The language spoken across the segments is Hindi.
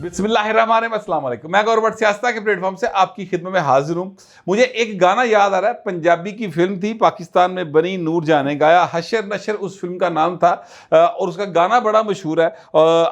बिस्मिल्लाहिर्रहमानिर्रहीम। मैं गौरव सियासत के प्लेटफॉर्म से आपकी खिदमत में हाजिर हूँ। मुझे एक गाना याद आ रहा है, पंजाबी की फिल्म थी, पाकिस्तान में बनी, नूर जान ने गाया, हशर नशर उस फिल्म का नाम था और उसका गाना बड़ा मशहूर है।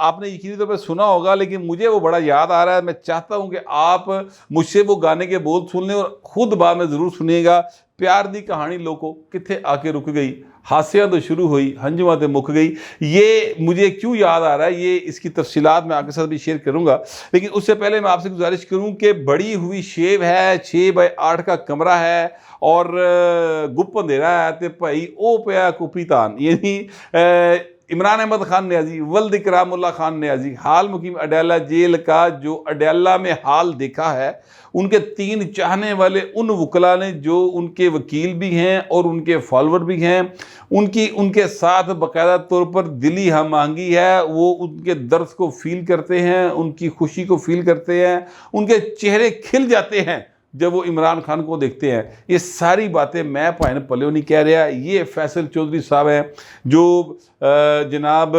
आपने यकीनी तौर पर सुना होगा, लेकिन मुझे वो बड़ा याद आ रहा है। मैं चाहता हूँ कि आप मुझसे वो गाने के बोल सुन लें और ख़ुद बाद में ज़रूर सुनिएगा। प्यार दी कहानी लोगों किथे आके रुक गई, हासिया तो शुरू हुई, हंजुआ तो मुक गई। ये मुझे क्यों याद आ रहा है, ये इसकी तफसीलात मैं आपके साथ भी शेयर करूंगा। लेकिन उससे पहले मैं आपसे गुजारिश करूं कि बड़ी हुई शेव है, 6 बाय 8 का कमरा है और गुप अंधेरा है, तो भाई ओ पया कुपीतान, यानी इमरान अहमद खान न्याजी वल्द इकरामुल्लाह खान न्याजी हाल मुकीम अडयाला जेल का जो अडयाला में हाल देखा है, उनके 3 चाहने वाले उन वकला ने जो उनके वकील भी हैं और उनके फॉलोअर भी हैं, उनके साथ बाकायदा तौर पर दिली हम आहंगी है। वो उनके दर्द को फील करते हैं, उनकी खुशी को फील करते हैं, उनके चेहरे खिल जाते हैं जब वो इमरान खान को देखते हैं। ये सारी बातें मैं भाई पल्ले नहीं कह रहा, ये फैसल चौधरी साहब हैं जो जनाब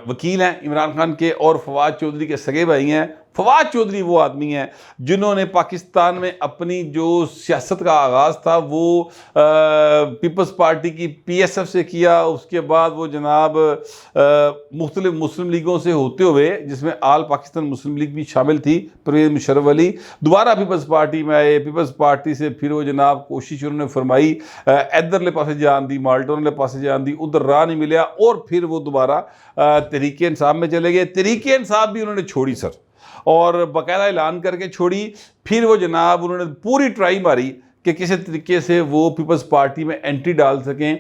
वकील हैं इमरान खान के और फवाद चौधरी के सगे भाई हैं। फवाद चौधरी वो आदमी हैं जिन्होंने पाकिस्तान में अपनी जो सियासत का आगाज़ था वो पीपल्स पार्टी की PSF से किया। उसके बाद वो जनाब मुख्तलिफ मुस्लिम लीगों से होते हुए, जिसमें आल पाकिस्तान मुस्लिम लीग भी शामिल थी, परवेज़ मुशर्रफ अली, दोबारा पीपल्स पार्टी में आए। पीपल्स पार्टी से फिर वो जनाब कोशिश उन्होंने फरमाई, इधरले पासे जान दी, माल्टोन पासे जान दी, उधर राह नहीं मिला और फिर वो दोबारा तहरीक इंसाफ में चले गए। तहरीक इंसाफ भी उन्होंने छोड़ी सर, और बाकायदा ऐलान करके छोड़ी। फिर वो जनाब उन्होंने पूरी ट्राई मारी कि किसी तरीके से वो पीपल्स पार्टी में एंट्री डाल सकें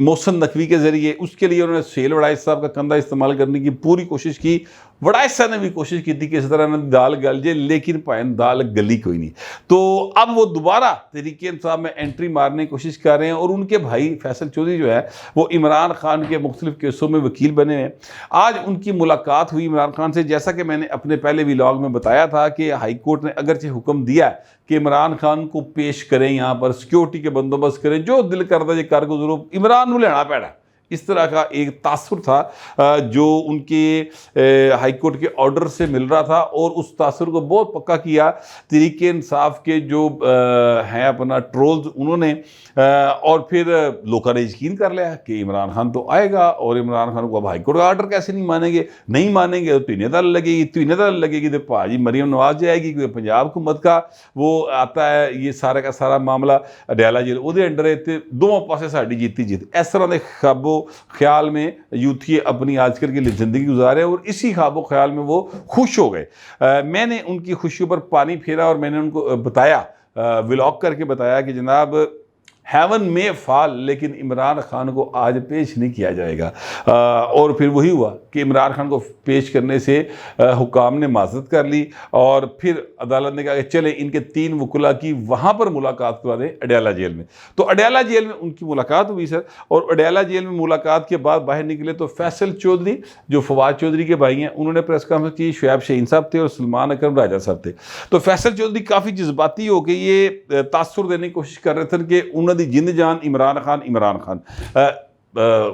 मोहसिन नकवी के ज़रिए। उसके लिए उन्होंने सेल वड़ाइस साहब का कंधा इस्तेमाल करने की पूरी कोशिश की। वड़ाइस साहब ने भी कोशिश की थी कि इस तरह दाल गल जाए, लेकिन पायन दाल गली कोई नहीं। तो अब वो दोबारा तहरीक इंसाफ में एंट्री मारने की कोशिश कर रहे हैं और उनके भाई फैसल चौधरी जो है वो इमरान खान के मुख्तलिफ केसों में वकील बने हैं। आज उनकी मुलाकात हुई इमरान खान से। जैसा कि मैंने अपने पहले व्लॉग में बताया था कि हाई कोर्ट ने अगरचे हुक्म दिया है कि इमरान खान को पेश करें, यहाँ पर सिक्योरिटी के बंदोबस्त करें, जो दिल करता है कर को जरूर इमरान को लेना पैड़ा। इस तरह का एक तासुर था जो उनके हाई कोर्ट के ऑर्डर से मिल रहा था और उस तासुर को बहुत पक्का किया तहरीक इंसाफ के जो हैं अपना ट्रोल्स उन्होंने। और फिर लोगों ने यकीन कर लिया कि इमरान खान तो आएगा और इमरान खान को अब हाई कोर्ट का ऑर्डर कैसे नहीं मानेंगे, नहीं मानेंगे तो तीनेदार लगेगी, तीनेदार लगेगी तो भाजी मरियम नवाज जाएगी, क्योंकि पंजाब हुकूमत का वो आता है ये सारा का सारा मामला अडयाला जेल वो अंडर है, दोनों पासे साड़ी जीती जीत। इस तरह के ख्वाबो ख्याल में यूथिये अपनी आजकल की ज़िंदगी गुजारे और इसी ख्वाबो ख्याल में वो खुश हो गए। मैंने उनकी खुशियों पर पानी फेरा और मैंने उनको बताया, व्लॉग करके बताया कि जनाब हेवन में फाल, लेकिन इमरान खान को आज पेश नहीं किया जाएगा। और फिर वही हुआ कि इमरान खान को पेश करने से हुकाम ने माजरत कर ली और फिर अदालत ने कहा कि चले इनके 3 वकला की वहाँ पर मुलाकात करवा दें अडयाला जेल में। तो अडयाला जेल में उनकी मुलाकात हुई सर, और अडयाला जेल में मुलाकात के बाद बाहर निकले तो फैसल चौधरी जो फवाद चौधरी के भाई हैं उन्होंने प्रेस कॉन्फ्रेंस की, शुएब शहीन साहब थे और सलमान अकरम राजा साहब थे। तो फैसल चौधरी काफ़ी जज्बाती हो के ये तासुर देने की कोशिश कर रहे थे कि उन्होंने जिंद जान इमरान खान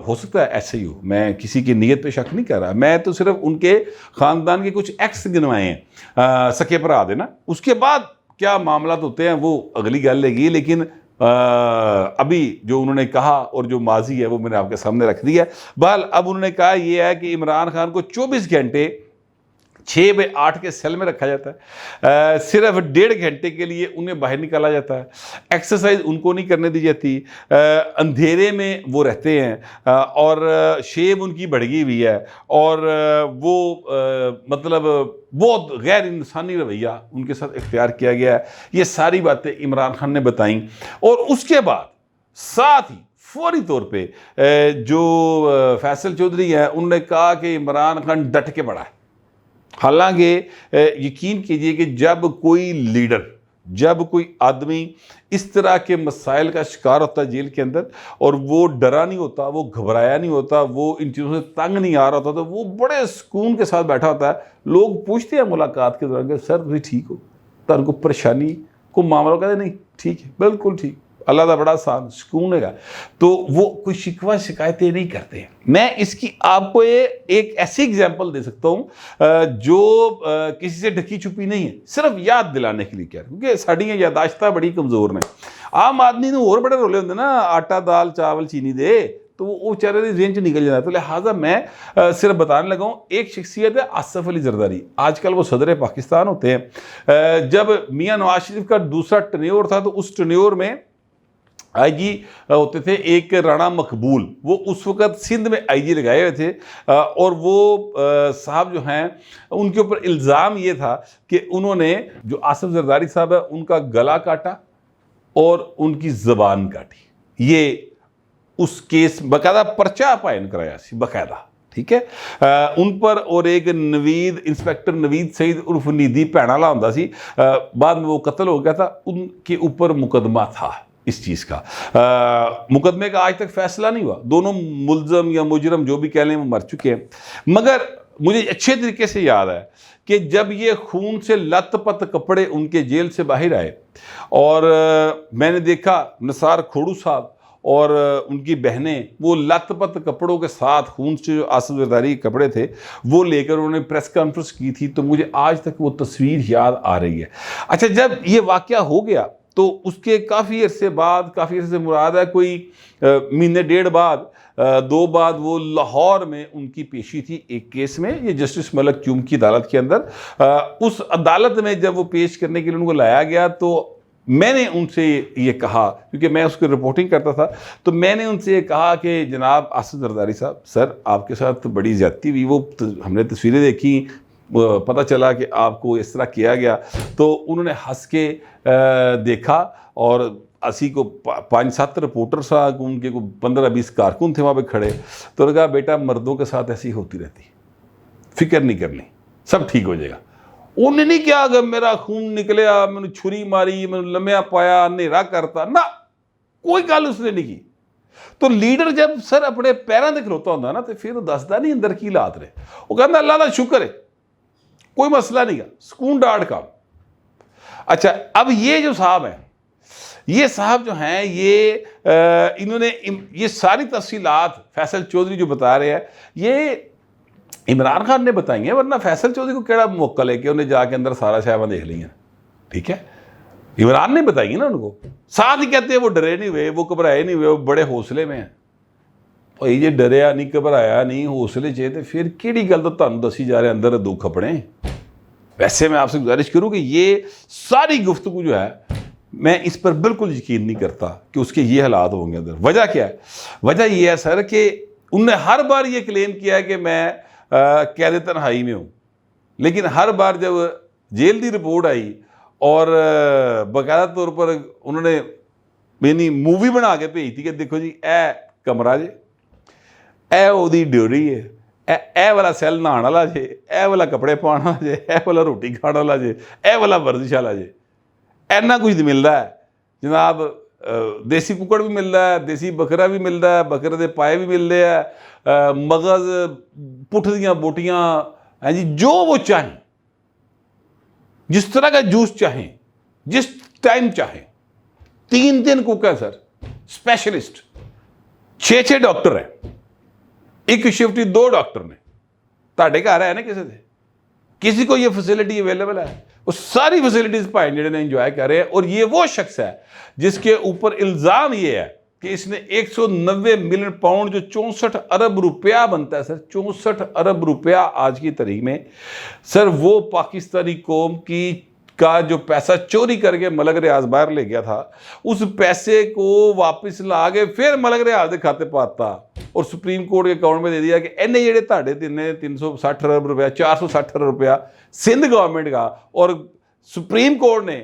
हो सकता है ऐसे ही हो, मैं किसी की नीयत पे शक नहीं कर रहा। मैं तो सिर्फ उनके ख़ानदान के कुछ एक्स गिनवाए हैं, सके भरा देना, उसके बाद क्या मामला होते हैं वो अगली गल है। लेकिन अभी जो उन्होंने कहा और जो माजी है वो मैंने आपके सामने रख दिया। बहरहाल अब उन्होंने कहा ये है कि इमरान खान को 24 घंटे 6 बाय 8 के सेल में रखा जाता है, सिर्फ 1.5 घंटे के लिए उन्हें बाहर निकाला जाता है, एक्सरसाइज उनको नहीं करने दी जाती, अंधेरे में वो रहते हैं और शेब उनकी बढ़गी हुई है और वो मतलब बहुत गैर इंसानी रवैया उनके साथ इख्तियार किया गया है। ये सारी बातें इमरान खान ने बताई और उसके बाद साथ ही फौरी तौर पे जो फैसल चौधरी है उन्होंने कहा कि इमरान खान डट के पड़ा है। हालांकि यकीन कीजिए कि जब कोई लीडर, जब कोई आदमी इस तरह के मसाइल का शिकार होता है जेल के अंदर और वो डरा नहीं होता, वो घबराया नहीं होता, वो इन चीज़ों से तंग नहीं आ रहा होता, तो वो बड़े सुकून के साथ बैठा होता है। लोग पूछते हैं मुलाकात के दौरान कि सर तुम ठीक हो, तुम को परेशानी को मामला, कहते नहीं ठीक है, बिल्कुल ठीक, अल्लाह का बड़ा आसान सुकून है, तो वो कोई शिकवा शिकायतें नहीं करते। मैं इसकी आपको एक ऐसी एग्जांपल दे सकता हूँ जो किसी से ढकी छुपी नहीं है, सिर्फ याद दिलाने के लिए कह रहा हूं, क्योंकि साड़ियाँ यादाश्त बड़ी कमज़ोर ने। आम आदमी ने और बड़े रोले होंगे ना, आटा दाल चावल चीनी दे, तो वो बेचारे की जेन च निकल जाता है। तो लिहाजा मैं सिर्फ बताने लगा हूँ, एक शख्सियत है आसिफ अली जरदारी, आजकल वो सदर पाकिस्तान होते हैं। जब मियाँ नवाज शरीफ का दूसरा टन्योर था, तो उस टन्योर में आईजी होते थे एक राणा मकबूल, वो उस वक़्त सिंध में आईजी लगाए हुए थे। और वो साहब जो हैं, उनके ऊपर इल्ज़ाम ये था कि उन्होंने, जो आसिफ जरदारी साहब है, उनका गला काटा और उनकी ज़बान काटी। ये उस केस बकायदा पर्चा पायन कराया सी बकायदा, ठीक है, उन पर। और एक नवीद, इंस्पेक्टर नवीद सईद उर्फ निधि भैणाला होंदा सी, बाद में वो कत्ल हो गया था, उनके ऊपर मुकदमा था इस चीज़ का। मुकदमे का आज तक फैसला नहीं हुआ, दोनों मुलजम या मुजरम जो भी कह लें वो मर चुके हैं। मगर मुझे अच्छे तरीके से याद है कि जब ये खून से लथपथ कपड़े उनके जेल से बाहर आए, और मैंने देखा निसार खोड़ू साहब और उनकी बहनें वो लथपथ कपड़ों के साथ, खून से जो आसिफ जरदारी के कपड़े थे वो लेकर उन्होंने प्रेस कॉन्फ्रेंस की थी, तो मुझे आज तक वो तस्वीर याद आ रही है। अच्छा, जब ये वाक़या हो गया तो उसके काफ़ी अरसे बाद, काफ़ी अरसे से मुराद है कोई महीने डेढ़ बाद, 2 बाद, वो लाहौर में उनकी पेशी थी एक केस में, ये जस्टिस मलक क्यूम की अदालत के अंदर। उस अदालत में जब वो पेश करने के लिए उनको लाया गया, तो मैंने उनसे ये कहा, क्योंकि मैं उसकी रिपोर्टिंग करता था, तो मैंने उनसे ये कहा कि जनाब आसिफ जरदारी साहब, सर आपके साथ बड़ी ज़्यादती हुई, वो हमने तस्वीरें देखी, पता चला कि आपको इस तरह किया गया। तो उन्होंने हंस के देखा, और असी को 5-7 रिपोर्टर सा, उनके को 15-20 कारकुन थे वहाँ पे खड़े, तो उन्होंने कहा बेटा मर्दों के साथ ऐसी होती रहती, फिक्र नहीं करनी, सब ठीक हो जाएगा। उन्हें नहीं किया कि मेरा खून निकलिया, मैंने छुरी मारी, मैंने लम्या पाया, अंधेरा करता ना, कोई गल उसने नहीं की। तो लीडर जब सर अपने पैरों से खलोता होंगे ना, तो फिर दसदा नहीं अंदर की हालात रहे, वो कहता अल्लाह का शुक्र है, कोई मसला नहीं है, सुकून डाट काम। अच्छा, अब ये जो साहब हैं, ये साहब जो हैं, ये इन्होंने ये सारी तफसीलात फैसल चौधरी जो बता रहे हैं, ये इमरान खान ने बताई हैं, वरना फैसल चौधरी को केड़ा मौका लेके उन्हें जाके अंदर सारा शायवा देख ली हैं, ठीक है, इमरान ने बताई ना उनको। साथ ही कहते हैं वो डरे नहीं हुए, वो घबराए नहीं हुए, वो बड़े हौसले में हैं। भाई जे डरिया नहीं, घबराया नहीं, हौसले चे, तो फिर केड़ी गल तो तुहानूं दसी जा रहे अंदर दुख अपने। वैसे मैं आपसे गुजारिश करूँ कि ये सारी गुफ्तगू जो है, मैं इस पर बिल्कुल यकीन नहीं करता कि उसके ये हालात होंगे अंदर। वजह क्या है? वजह यह है सर कि उनने हर बार ये क्लेम किया है कि मैं कैद तन्हाई में हूँ, लेकिन हर बार जब जेल की रिपोर्ट आई और बाकायदा तौर पर उन्होंने मैंने मूवी बना के भेजी थी कि देखो जी ए कमरा जे, ए ओदी ड्यूटी है, ए वाला सैल नहाने वाला जे, ए वाला कपड़े पाने वाला जे, ए वाला रोटी खाने वाला जे, ए वाला वर्जिश वाला जे, इन्ना कुछ मिलता है जनाब। देसी कुकड़ भी मिलता है, देसी बकरा भी मिलता है, बकरे के पाए भी मिलते हैं, मगज, पुठ दियाँ बोटियाँ हैं जी, जो वो चाहें, जिस तरह का जूस चाहें, जिस टाइम चाहें। 3 कुक है सर, स्पेशलिस्ट, 6 डॉक्टर हैं, एक शिफ्ट 2 डॉक्टर ने। ताड़े घर है ना किसी को ये फैसिलिटी अवेलेबल है, वो सारी फैसिलिटीज भाई जेडे ने इंजॉय कर रहे हैं। और ये वो शख्स है जिसके ऊपर इल्ज़ाम ये है कि इसने 190 मिलियन पाउंड, जो 64 अरब रुपया बनता है सर, 64 अरब रुपया आज की तारीख में सर, वो पाकिस्तानी कौम की का जो पैसा चोरी करके मलक रियाज बाहर ले गया था, उस पैसे को वापस ला के फिर मलक रियाज के खाते पाता और सुप्रीम कोर्ट के अकाउंट में दे दिया कि इन्हें जेडे ताड़े 360 अरब रुपया, 460 अरब रुपया सिंध गवर्नमेंट का। और सुप्रीम कोर्ट ने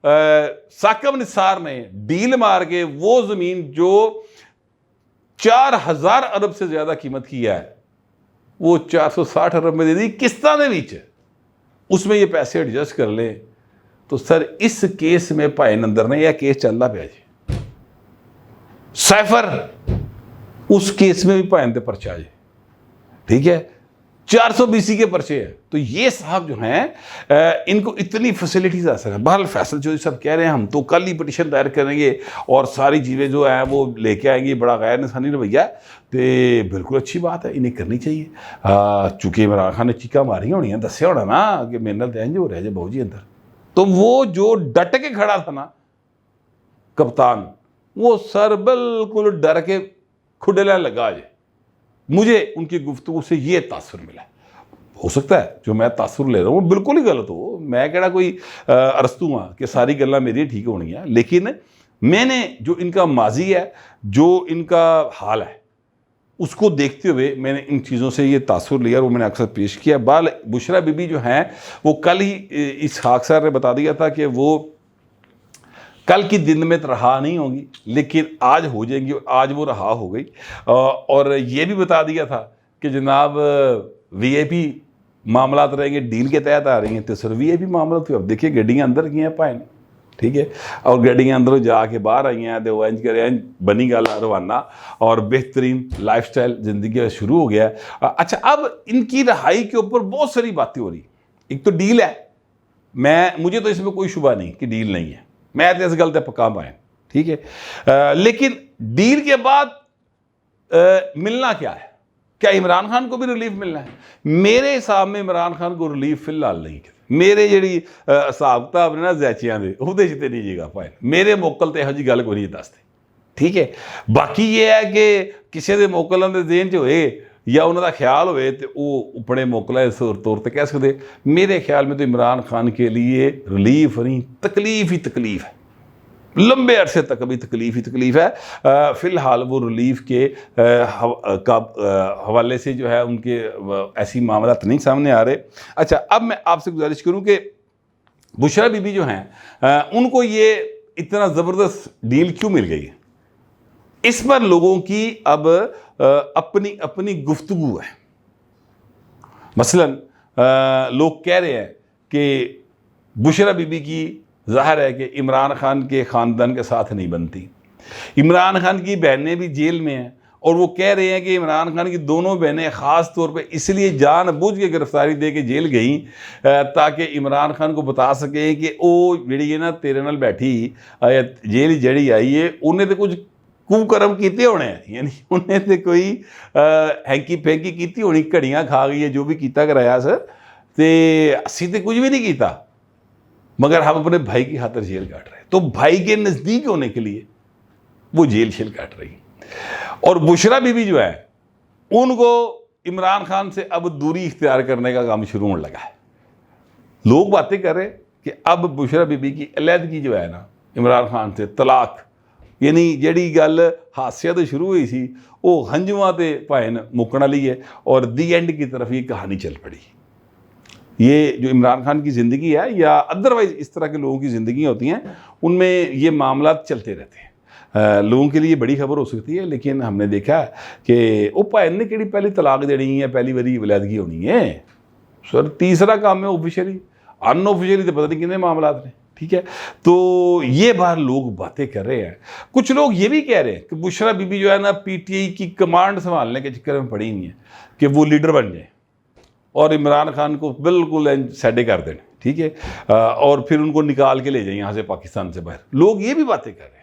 साकब निसार ने डील मार के वो ज़मीन जो 4000 अरब से ज़्यादा कीमत की है, वो 460 अरब में दे दी किस्तां दे विच। उसमें ये पैसे एडजस्ट कर ले। तो सर इस केस में भाई नंदर ने यह केस चलता पाया जी, सैफर उस केस में भी भाई ते परचा जी, ठीक है। 400 BC के पर्चे हैं। तो ये साहब जो हैं इनको इतनी फैसिलिटीज हासिल है। बहरहाल फैसल चौधरी साहब कह रहे हैं हम तो कल ही पिटीशन दायर करेंगे और सारी चीज़ें जो हैं वो लेके आएंगे, बड़ा गैर इंसानी रवैया। तो बिल्कुल अच्छी बात है, इन्हें करनी चाहिए। चूँकि इमरान खान ने चीका मारी होनी है, दस्या होना ना कि मेरे नाल इंज हो रहा है बहू जी अंदर। तो वो जो डट के खड़ा था ना कप्तान, वो सर बिल्कुल डर के खुडेला लगा जे। मुझे उनकी गुफ्तगू से ये तासुर मिला। हो सकता है जो मैं तासुर ले रहा हूँ बिल्कुल ही गलत हो, मैं कहना कोई अरस्तू हाँ कि सारी गल्लां मेरी ठीक होनी है, लेकिन मैंने जो इनका माजी है, जो इनका हाल है, उसको देखते हुए मैंने इन चीज़ों से ये तासुर लिया और वो मैंने अक्सर पेश किया। बाल बुशरा बीबी जो हैं वो कल ही इसहाक सर ने बता दिया था कि वो कल की दिन में तो रहा नहीं होंगी, लेकिन आज हो जाएंगी, और आज वो रहा हो गई। और ये भी बता दिया था कि जनाब VIP मामला रहेंगे, डील के तहत आ रही हैं। तो सर VIP मामला तो अब देखिए गड्डियाँ अंदर की हैं पाए, ठीक है, और गड्डियाँ अंदरों जाके बाहर आई हैं, तो इंज करें बनी गल रवाना और बेहतरीन लाइफस्टाइल ज़िंदगी शुरू हो गया। अच्छा, अब इनकी रहाई के ऊपर बहुत सारी बातें हो रही। एक तो डील है, मुझे तो इसमें कोई शुबा नहीं कि डील नहीं है, मैं तो इस गल पर पक्का पाए, ठीक है। लेकिन डील के बाद मिलना क्या है? क्या इमरान खान को भी रिलीफ मिलना है? मेरे हिसाब में इमरान खान को रिलीफ फिलहाल नहीं। मेरे जी हिसाब किताब ने ना जैचियां दे ਉਹਦੇ 'ਚ ਤੇ नहीं जीगा पाए, मेरे मोकल तो ਇਹੋ ਜਿਹੀ ਗੱਲ ਕੋਈ नहीं दसते, ठीक है। बाकी ये है कि किसी के मोकलों के जेहन 'ਚ होए या उन्होंने ख्याल होए तो वो अपने मोकला तौर पर कह सकते। मेरे ख्याल में तो इमरान खान के लिए रिलीफ नहीं, तकलीफ ही तकलीफ है, लंबे अरसे तक अभी तकलीफ ही तकलीफ है। फ़िलहाल वो रिलीफ के हवाले से जो है उनके ऐसी मामला नहीं सामने आ रहे। अच्छा, अब मैं आपसे गुजारिश करूं कि बुशरा बीबी जो हैं उनको ये इतना ज़बरदस्त डील क्यों मिल गई है, इस पर लोगों की अब अपनी अपनी गुफ्तगू है। मसलन लोग कह रहे हैं कि बुशरा बीबी की ज़ाहिर है कि इमरान खान के ख़ानदान के साथ नहीं बनती। इमरान खान की बहनें भी जेल में हैं और वो कह रहे हैं कि इमरान खान की दोनों बहनें ख़ास तौर पे इसलिए जानबूझ के गिरफ्तारी दे के जेल गई ताकि इमरान खान को बता सकें कि वो जी ना तेरे नाल बैठी जेल जड़ी आई है उन्हें तो कुछ कुकर्म किए होने हैं, यानी उन्हें तो कोई हैंकी फेंकी की होनी, घड़ियाँ खा गई है, जो भी किया कराया सर, तो असी तो कुछ भी नहीं किया, मगर हम अपने भाई की खातर जेल काट रहे हैं। तो भाई के नज़दीक होने के लिए वो जेल शेल काट रही। और बुशरा बीबी जो है उनको इमरान खान से अब दूरी इख्तियार करने का काम शुरू होने लगा है। लोग बातें कर रहे हैं कि अब बुशरा बीबी की अलहदगी जो है ना इमरान खान से, तलाक, यानी जी गल हादसे तो शुरू हुई सी वो हंजुआं ते भाएन मुकण वाली है और दी एंड की तरफ ये कहानी चल पड़ी। ये जो इमरान खान की ज़िंदगी है या अदरवाइज़ इस तरह के लोगों की ज़िंदगी होती हैं, उनमें ये मामला चलते रहते हैं। लोगों के लिए बड़ी खबर हो सकती है, लेकिन हमने देखा कि वो भाई ने कि पहली तलाक देनी है, पहली बारी विलादगी होनी है सर, तीसरा काम है ऑफिशियली, अनऑफिशियली तो पता नहीं कितने मामला ने, ठीक है। तो ये बार लोग बातें कर रहे हैं। कुछ लोग ये भी कह रहे हैं कि बुशरा बीबी जो है ना PTI की कमांड संभालने के चक्कर में पड़ी हुई है कि वो लीडर बन जाए और इमरान खान को बिल्कुल सैडे कर दें, ठीक है, और फिर उनको निकाल के ले जाए यहाँ से पाकिस्तान से बाहर। लोग ये भी बातें कर रहे हैं।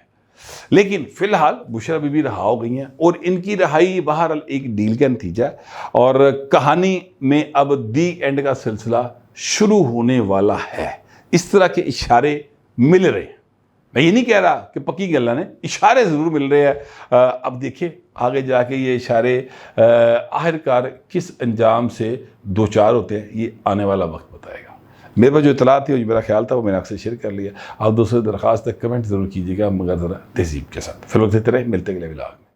लेकिन फ़िलहाल बुशरा बीबी रहा हो गई हैं और इनकी रहाई बहरहाल एक डील का नतीजा और कहानी में अब दी एंड का सिलसिला शुरू होने वाला है। इस तरह के इशारे मिल रहे हैं। मैं ये नहीं कह रहा कि पक्की गल्ला ने, इशारे ज़रूर मिल रहे हैं। अब देखिए आगे जाके ये इशारे आखिरकार किस अंजाम से दो चार होते हैं, ये आने वाला वक्त बताएगा। मेरे पास जो इतला थी, मेरा ख्याल था, वो मैंने आपसे शेयर कर लिया। आप दोस्तों दरख्वास्त कमेंट ज़रूर कीजिएगा, मगर ज़रा तहजीब के साथ। फिर वक्त इतने मिलते अगले व्लॉग में।